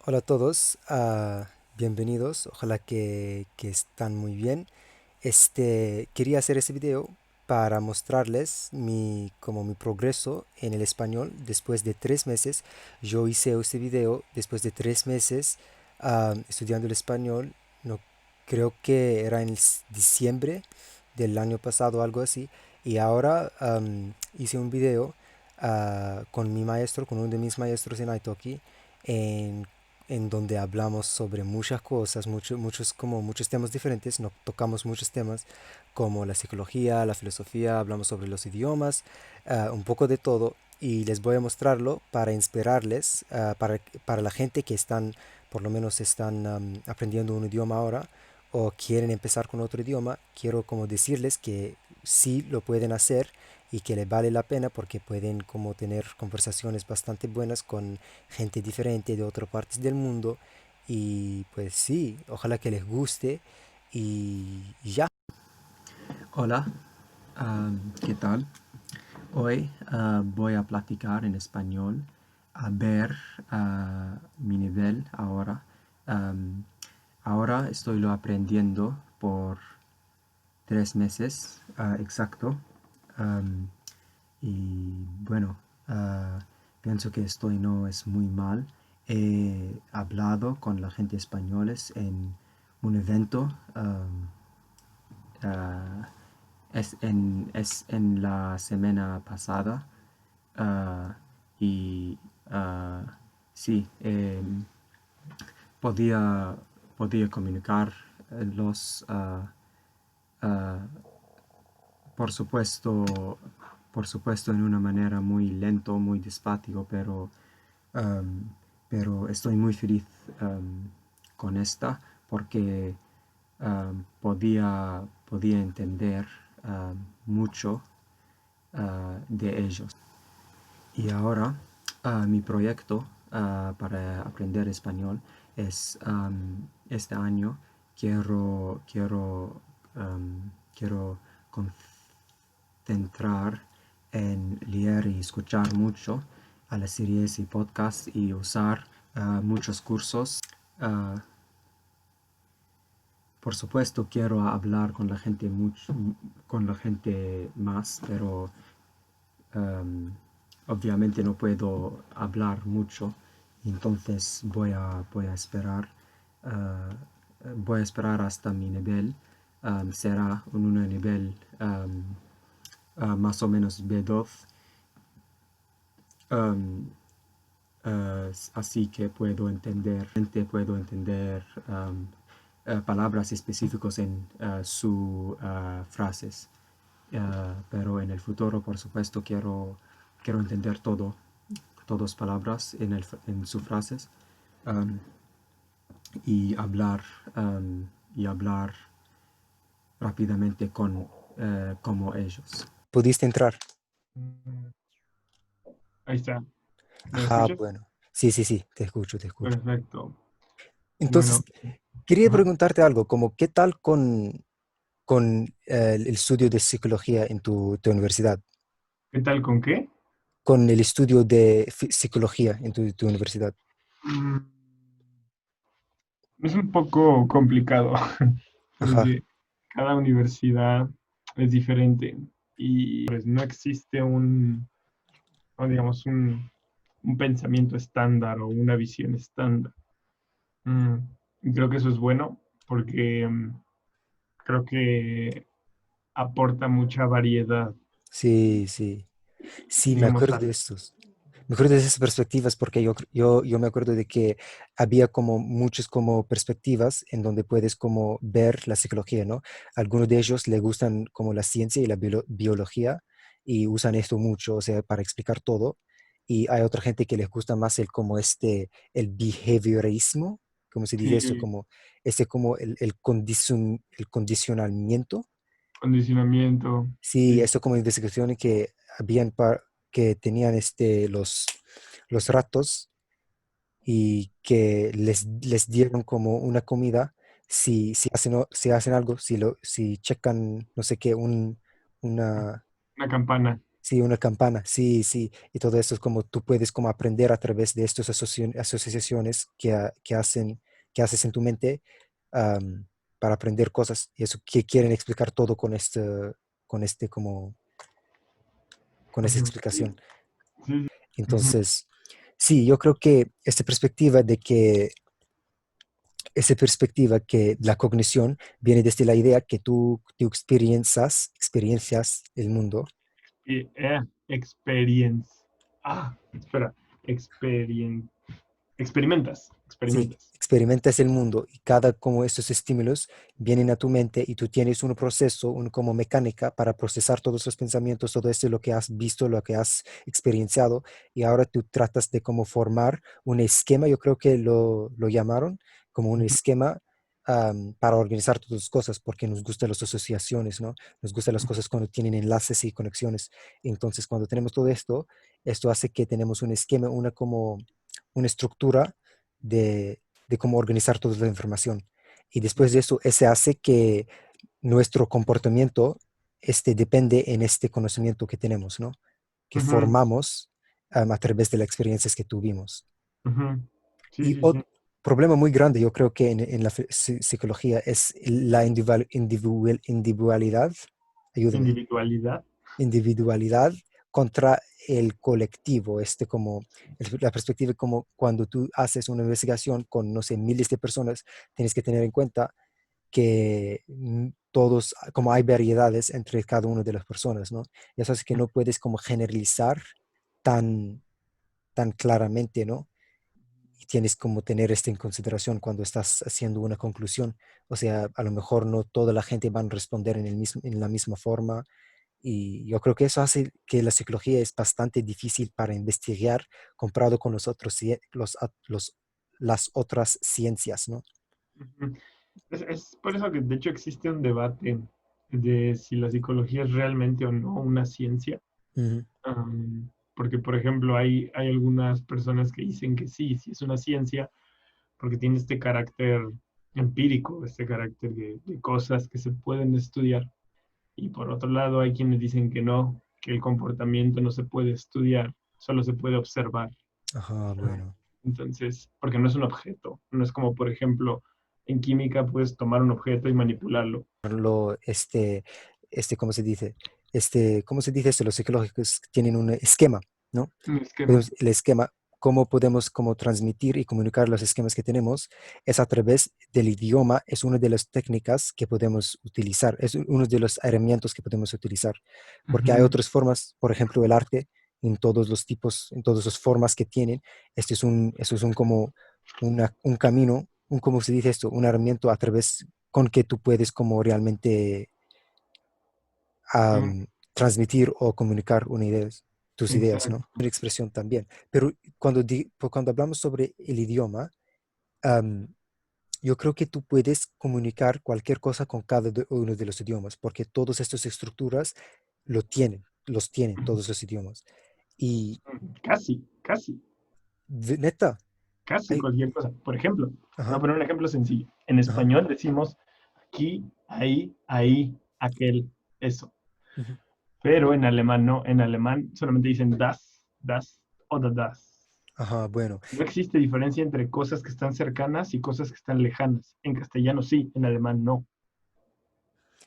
Hola a todos, bienvenidos, ojalá que están muy bien. Quería hacer este video para mostrarles como mi progreso en el español después de 3 meses. Yo hice este video después de 3 meses estudiando el español. No, creo que era en diciembre del año pasado, algo así. Y ahora hice un video con mi maestro, con uno de mis maestros en Italki, en en donde hablamos sobre muchas cosas, muchos temas diferentes, no tocamos muchos temas como la psicología, la filosofía, hablamos sobre los idiomas, un poco de todo, y les voy a mostrarlo para inspirarles, para la gente que por lo menos están aprendiendo un idioma ahora o quieren empezar con otro idioma. Quiero como decirles que sí lo pueden hacer y que les vale la pena porque pueden como tener conversaciones bastante buenas con gente diferente de otras partes del mundo. Y pues sí, ojalá que les guste y ya. Hola, ¿qué tal? Hoy voy a platicar en español, a ver mi nivel ahora. Am, Ahora estoy lo aprendiendo por 3 meses exacto. Am, y bueno, ah, pienso que estoy no es muy mal. He hablado con la gente españoles en un evento. Ah, es en la semana pasada. ah, y sí, podía, podía comunicar los, ah, por supuesto, por supuesto en una manera muy lento, muy despacio, am, pero estoy muy feliz con esta porque podía entender mucho de ellos. Y ahora mi proyecto para aprender español es este año quiero concentrar en leer y escuchar mucho a las series y podcasts y usar muchos cursos. Ah, por supuesto quiero hablar con la gente con la gente más, pero Em, obviamente no puedo hablar mucho, entonces voy a esperar. Voy a esperar hasta mi nivel. Será un nivel más o menos B2. em, Así que puedo entender palabras específicas en sus frases. Pero en el futuro, por supuesto, quiero entender todas palabras en sus frases, um, y hablar, y hablar rápidamente como ellos. ¿Pudiste entrar? Mm, Ahí está. ¿Me Ah, escuchas? bueno. Sí, sí, sí, te escucho, te escucho. Perfecto. Entonces, Bueno, quería ajá. preguntarte algo, como qué tal con el estudio de psicología en tu universidad, ¿Qué tal con qué? con el estudio de psicología en tu universidad. Mm, Es un poco complicado Ajá, porque cada universidad es diferente y pues no existe o digamos, un pensamiento estándar o una visión estándar. Mm, y creo que eso es bueno porque creo que aporta mucha variedad, sí, sí. Sí, me digamos, acuerdo de estos. Me acuerdo de esas perspectivas porque yo me acuerdo de que había como muchas como perspectivas en donde puedes como ver la psicología, ¿no? Algunos de ellos le gustan como la ciencia y la biología y usan esto mucho, o sea, para explicar todo. Y hay otra gente que les gusta más el como el behaviorismo, como se dice eso, sí, como el condicionamiento. condicionamiento, Sí, sí, esto como investigaciones que que tenían los ratos y que les dieron como una comida si hacen algo, si checan, no sé qué, una, una campana. Sí, una campana, sí, sí. Y todo eso es como tú puedes como aprender a través de estas asociaciones que haces en tu mente am, para aprender cosas. Y eso que quieren explicar todo con este como, con esa Ujú. explicación. Sí, sí. Ujú. Entonces, sí, yo creo que esta perspectiva que la cognición viene desde la idea que tú experiencias el mundo. Y, experience. Espera. Experien, Sí, experimentas. experimentas el mundo y cada como estos estímulos vienen a tu mente y tú tienes un proceso, un como mecánica para procesar todos los pensamientos, todo esto lo que has visto, lo que has experienciado y ahora tú tratas de como formar un esquema, yo creo que lo llamaron como un Ujú, esquema para organizar todas las cosas porque nos gustan las asociaciones, ¿no? Nos gustan las cosas cuando tienen enlaces y conexiones. Entonces, cuando tenemos todo esto, esto hace que tenemos un esquema, una como una estructura de cómo organizar toda la información. Y después de eso, ese hace que nuestro comportamiento depende en este conocimiento que tenemos, ¿no? Que ujú, formamos a través de las experiencias que tuvimos. ujú. Sí, Y sí, sí. otro problema muy grande, yo creo que en la psicología es la individualidad, ayúdame, Individualidad. individualidad contra el colectivo, como la perspectiva como cuando tú haces una investigación con, no sé, miles de personas, tienes que tener en cuenta que todos, como hay variedades entre cada una de las personas, ¿no? Y eso es que no puedes como generalizar tan, tan claramente, ¿no? Y tienes como tener esto en consideración cuando estás haciendo una conclusión. O sea, a lo mejor no toda la gente va a responder en la misma forma, y yo creo que eso hace que la psicología es bastante difícil para investigar comparado con los otros, las otras ciencias, ¿no? Ujú. Es por eso que de hecho existe un debate de si la psicología es realmente o no una ciencia. Ujú. Porque, por ejemplo, hay algunas personas que dicen que sí, sí es una ciencia, porque tiene este carácter empírico, este carácter de cosas que se pueden estudiar. Y por otro lado, hay quienes dicen que no, que el comportamiento no se puede estudiar, solo se puede observar. Ajá, Ah, bueno. Entonces, porque no es un objeto, no es como, por ejemplo, en química puedes tomar un objeto y manipularlo. Lo, ¿Cómo se dice? ¿Cómo se dice esto? Los psicológicos tienen un esquema, ¿no? Un esquema. El esquema, cómo podemos como transmitir y comunicar los esquemas que tenemos es a través del idioma, es una de las técnicas que podemos utilizar, es uno de los herramientas que podemos utilizar, porque hay Ujú, otras formas, por ejemplo, el arte, en todos los tipos, en todas las formas que tienen, esto es un como un camino, ¿cómo se dice esto? Un herramienta a través con que tú puedes como realmente ujú. transmitir o comunicar tus ideas, ¿no? Exacto. Una expresión también. Pero cuando hablamos sobre el idioma, am, yo creo que tú puedes comunicar cualquier cosa con cada uno de los idiomas, porque todas estas estructuras los tienen todos los idiomas. Y Casi, casi, neta, casi hay, cualquier cosa. Por ejemplo, voy a ajá, poner un ejemplo sencillo. En ajá, español decimos aquí, ahí, ahí, aquel, eso. ujú, Pero en alemán no. En alemán solamente dicen das o das. ajá, bueno. No existe diferencia entre cosas que están cercanas y cosas que están lejanas. En castellano sí, en alemán no.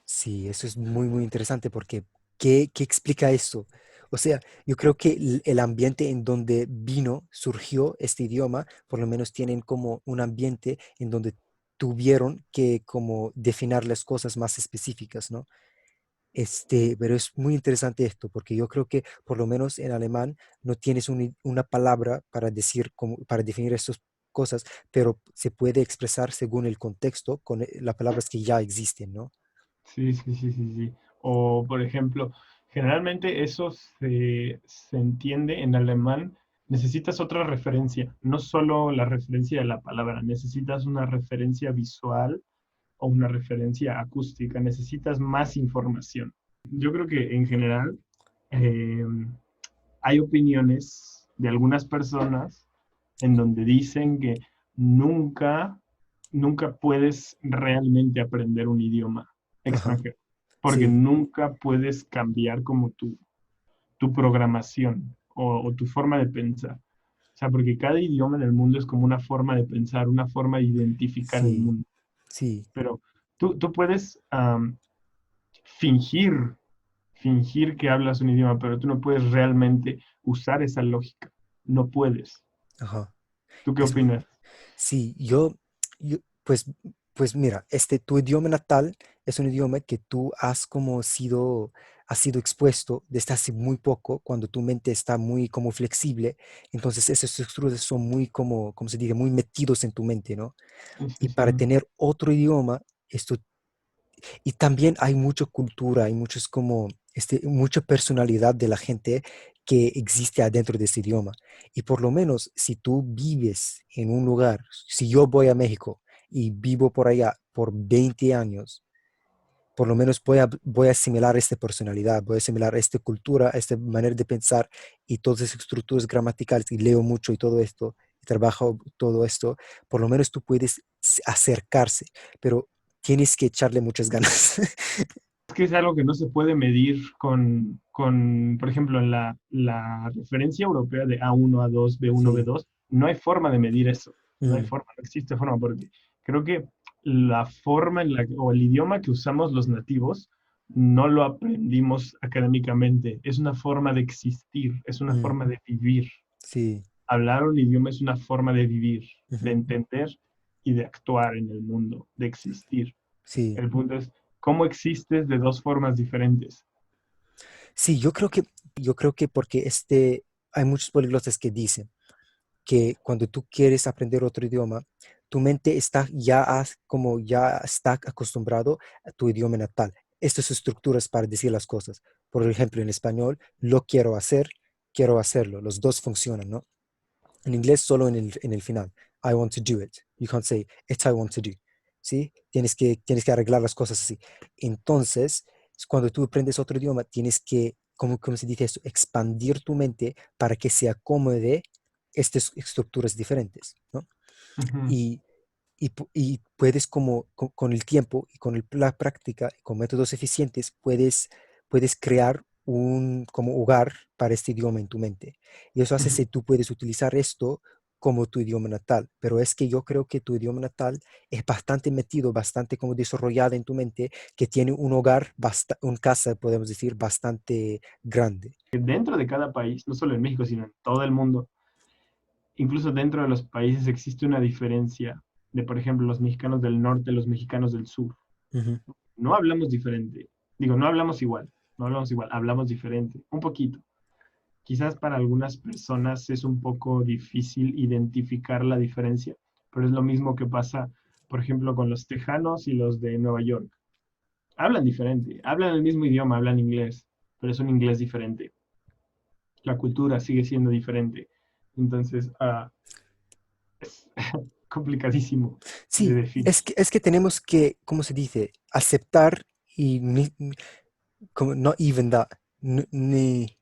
Sí, eso es muy, muy interesante porque ¿qué explica eso? O sea, yo creo que el ambiente en donde surgió este idioma, por lo menos tienen como un ambiente en donde tuvieron que como definir las cosas más específicas, ¿no? Pero es muy interesante esto, porque yo creo que por lo menos en alemán no tienes una palabra para decir, como, para definir estas cosas, pero se puede expresar según el contexto con las palabras que ya existen, ¿no? Sí, sí, sí, sí, sí. O, por ejemplo, generalmente eso se entiende en alemán. Necesitas otra referencia, no solo la referencia de la palabra, necesitas una referencia visual o una referencia acústica, necesitas más información. Yo creo que en general eh, hay opiniones de algunas personas en donde dicen que nunca, nunca puedes realmente aprender un idioma Ajá, extranjero, porque sí. nunca puedes cambiar como tú. tu programación o tu forma de pensar. O sea, porque cada idioma en el mundo es como una forma de pensar, una forma de identificar el Sí, mundo. sí, Pero tú puedes fingir, fingir que hablas un idioma, pero tú no puedes realmente usar esa lógica. No puedes. ajá. ¿Tú qué Es, opinas? sí, yo, pues mira, tu idioma natal es un idioma que tú has sido expuesto desde hace muy poco, cuando tu mente está muy como flexible, entonces esos estructuras son muy como se dice, muy metidos en tu mente, ¿no? Sí, Y sí, sí. para tener otro idioma, esto, y también hay mucha cultura, hay muchos como, mucha personalidad de la gente que existe adentro de ese idioma. Y por lo menos si tú vives en un lugar, si yo voy a México y vivo por allá por 20 años, por lo menos voy a asimilar esta personalidad, voy a asimilar esta cultura, esta manera de pensar y todas esas estructuras gramaticales, y leo mucho y todo esto, y trabajo todo esto, por lo menos tú puedes acercarse, pero tienes que echarle muchas ganas. Es que es algo que no se puede medir por ejemplo, en la referencia europea de A1, A2, B1, Sí. B2, no hay forma de medir eso. No hay Mm, forma, no existe forma, porque creo que la forma o el idioma que usamos los nativos no lo aprendimos académicamente. Es una forma de existir, es una mm, forma de vivir. sí. Hablar un idioma es una forma de vivir, de Ujú, entender y de actuar en el mundo, de existir. sí. El punto es cómo existes de dos formas diferentes. Sí, yo creo que porque hay muchos políglotas que dicen que cuando tú quieres aprender otro idioma, tu mente ya está acostumbrado a tu idioma natal. Estas estructuras para decir las cosas. Por ejemplo, en español, lo quiero hacer, quiero hacerlo. Los dos funcionan, ¿no? En inglés solo en el final. I want to do it. You can't say it's I want to do. ¿Sí? Tienes que arreglar las cosas así. Entonces, cuando tú aprendes otro idioma, tienes que, ¿cómo se dice eso? Expandir tu mente para que se acomode estas estructuras diferentes, ¿no? Ujú. Y, y puedes con el tiempo y con la práctica y con métodos eficientes, puedes crear un como hogar para este idioma en tu mente. Y eso hace Ujú. que tú puedes utilizar esto como tu idioma natal. Pero es que yo creo que tu idioma natal es bastante metido, bastante como desarrollado en tu mente, que tiene un hogar, un casa, podemos decir, bastante grande. Dentro de cada país, no solo en México, sino en todo el mundo, incluso dentro de los países existe una diferencia de, por ejemplo, los mexicanos del norte, los mexicanos del sur. Ujú, No hablamos diferente. Digo, no hablamos igual, no hablamos igual, hablamos diferente, un poquito. Quizás para algunas personas es un poco difícil identificar la diferencia, pero es lo mismo que pasa, por ejemplo, con los tejanos y los de Nueva York. Hablan diferente, hablan el mismo idioma, hablan inglés, pero es un inglés diferente. La cultura sigue siendo diferente. Entonces, es complicadísimo de sí, definir. es que tenemos que, ¿cómo se dice? Aceptar y como, no even that, ni,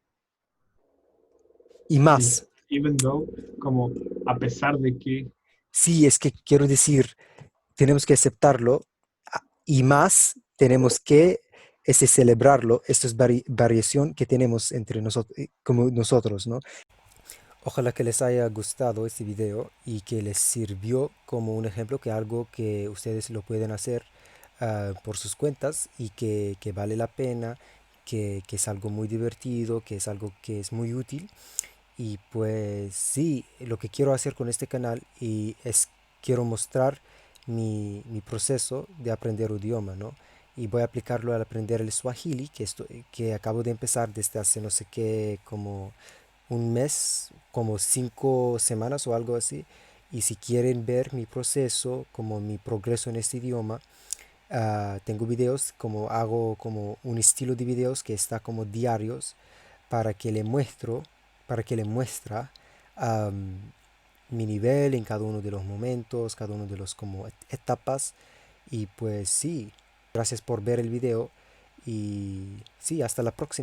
y Sí, más. even though, como a pesar de que, Sí, es que quiero decir, tenemos que aceptarlo, y más tenemos que celebrarlo, esta es variación que tenemos entre nosotros, como nosotros, ¿no? Ojalá que les haya gustado este video y que les sirvió como un ejemplo, que algo que ustedes lo pueden hacer por sus cuentas y que vale la pena, que es algo muy divertido, que es algo que es muy útil. Y pues sí, lo que quiero hacer con este canal quiero mostrar mi proceso de aprender idioma, ¿no? Y voy a aplicarlo al aprender el Swahili, que acabo de empezar desde hace no sé qué, como un mes, como 5 semanas o algo así. Y si quieren ver mi proceso, como mi progreso en este idioma, tengo videos, como hago como un estilo de videos que está como diarios, para que le muestro, para que le muestra am, mi nivel en cada uno de los momentos, cada uno de los como etapas. Y pues sí, gracias por ver el video y sí, hasta la próxima.